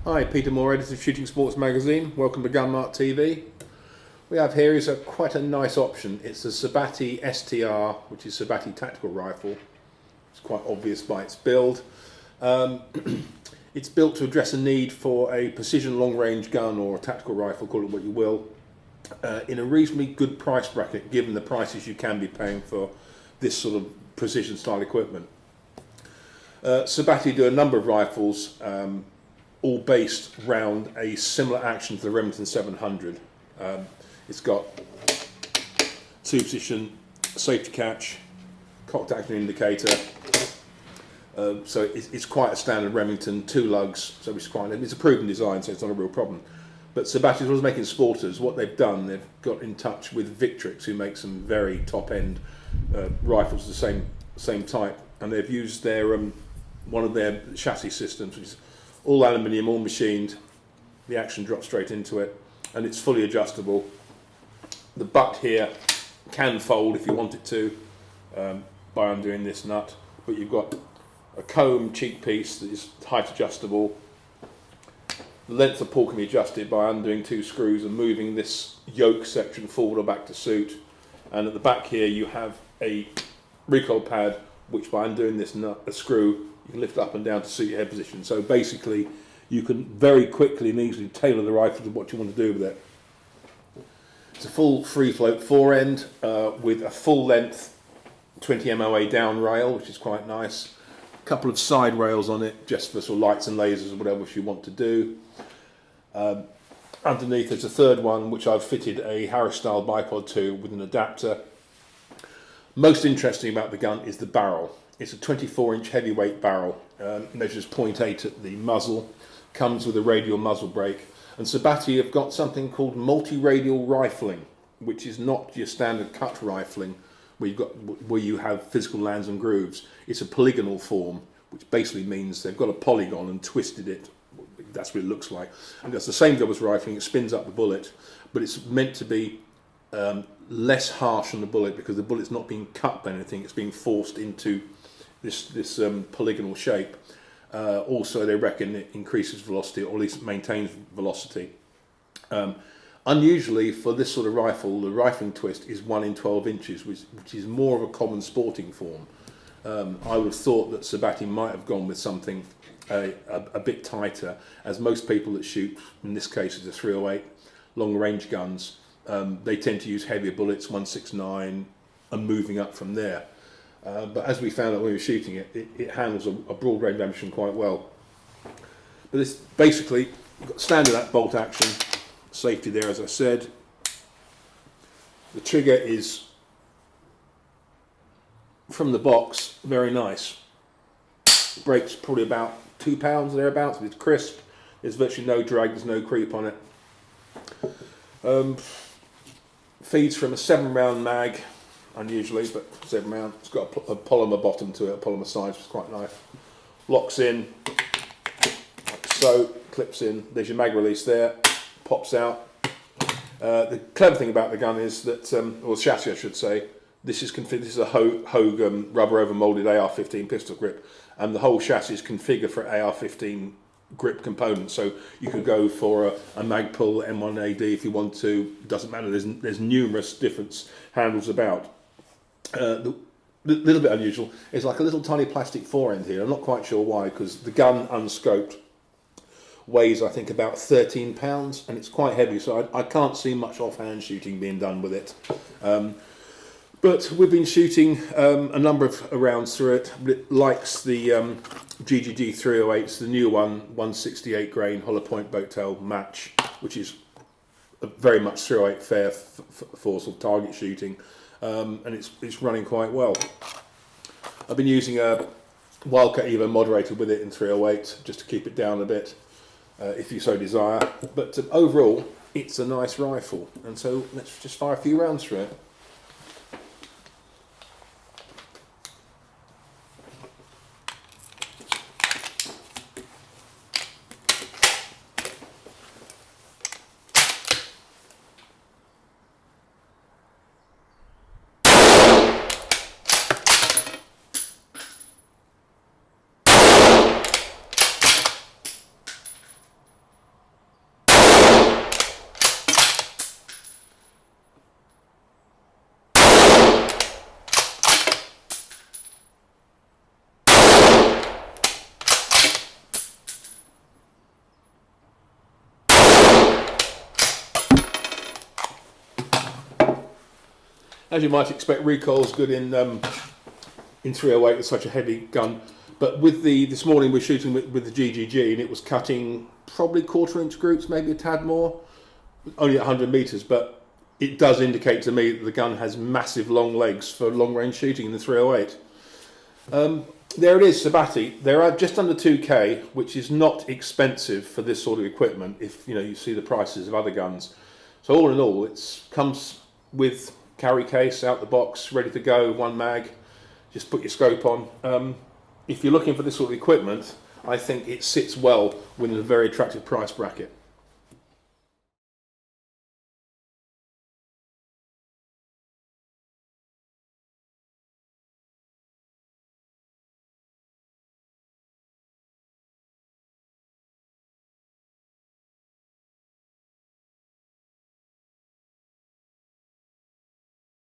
Hi, Peter Moore, editor of Shooting Sports Magazine. Welcome to Gun Mart TV. We have here is quite a nice option. It's a Sabatti STR, which is Sabatti tactical rifle. It's quite obvious by its build. It's built to address a need for a precision long-range gun or a tactical rifle, call it what you will, in a reasonably good price bracket, given the prices you can be paying for this sort of precision style equipment. Sabatti do a number of rifles, all based around a similar action to the Remington 700. It's got two-position safety catch, cocked action indicator. So it's quite a standard Remington, two lugs. So it's a proven design, so it's not a real problem. But Sabatti was making sporters. What they've done, they've got in touch with Victrix, who make some very top-end rifles, the same type, and they've used their one of their chassis systems, which is all aluminium, all machined. The action drops straight into it, and it's fully adjustable. The butt here can fold if you want it to by undoing this nut, but you've got a comb cheek piece that is height adjustable. The length of pull can be adjusted by undoing two screws and moving this yoke section forward or back to suit. And at the back here you have a recoil pad, which by undoing this nut, a screw, you can lift up and down to suit your head position. So basically you can very quickly and easily tailor the rifle to what you want to do with it. It's a full free float forend with a full length 20 MOA down rail, which is quite nice. A couple of side rails on it just for sort of lights and lasers or whatever you want to do. Underneath there's a third one which I've fitted a Harris style bipod to with an adapter. Most interesting about the gun is the barrel. It's a 24-inch heavyweight barrel, measures 0.8 at the muzzle, comes with a radial muzzle brake, and Sabatti have got something called multi-radial rifling, which is not your standard cut rifling where you have physical lands and grooves. It's a polygonal form, which basically means they've got a polygon and twisted it. That's what it looks like, and that's the same job as rifling. It spins up the bullet, but it's meant to be less harsh on the bullet because the bullet's not being cut by anything. It's being forced into this polygonal shape. Also, they reckon it increases velocity, or at least maintains velocity. Unusually for this sort of rifle, the rifling twist is 1 in 12 inches, which is more of a common sporting form. I would have thought that Sabatti might have gone with something a bit tighter, as most people that shoot, in this case it's a 308, long range guns, they tend to use heavier bullets, 169, and moving up from there. But as we found out when we were shooting it, it handles a broad range of ammunition quite well. But this basically, you've got standard bolt action, safety there as I said. The trigger is, from the box, very nice. It breaks probably about 2 pounds thereabouts, it's crisp, there's virtually no drag, there's no creep on it. Feeds from a 7-round mag, unusually, but 7 round. It's got a polymer bottom to it, a polymer side, which is quite nice. Locks in, like so, clips in. There's your mag release there, pops out. The clever thing about the gun is that, or the chassis I should say, this is a Hogue rubber over moulded AR-15 pistol grip, and the whole chassis is configured for AR-15 grip components. So you could go for a Magpul M1AD if you want to. Doesn't matter. There's numerous different handles about. The little bit unusual is like a little tiny plastic forend here. I'm not quite sure why, because the gun unscoped weighs I think about 13 pounds and it's quite heavy, so I can't see much offhand shooting being done with it. But we've been shooting a number of rounds through it. It likes the GGG 308s, the new one, 168 grain hollow point boat tail match, which is very much 308 fair for sort of target shooting. And it's running quite well. I've been using a Wildcat Evo moderator with it in 308 just to keep it down a bit, if you so desire. But overall, it's a nice rifle, and so let's just fire a few rounds through it. As you might expect, recoil's good in 308 with such a heavy gun. But with this morning we're shooting with the GGG, and it was cutting probably 1/4 inch groups, maybe a tad more, only at 100 meters. But it does indicate to me that the gun has massive long legs for long range shooting in the 308. There it is, Sabatti. They're at just under 2K, which is not expensive for this sort of equipment. If you see the prices of other guns, so all in all, it comes with carry case out the box, ready to go, one mag. Just put your scope on. If you're looking for this sort of equipment, I think it sits well within a very attractive price bracket.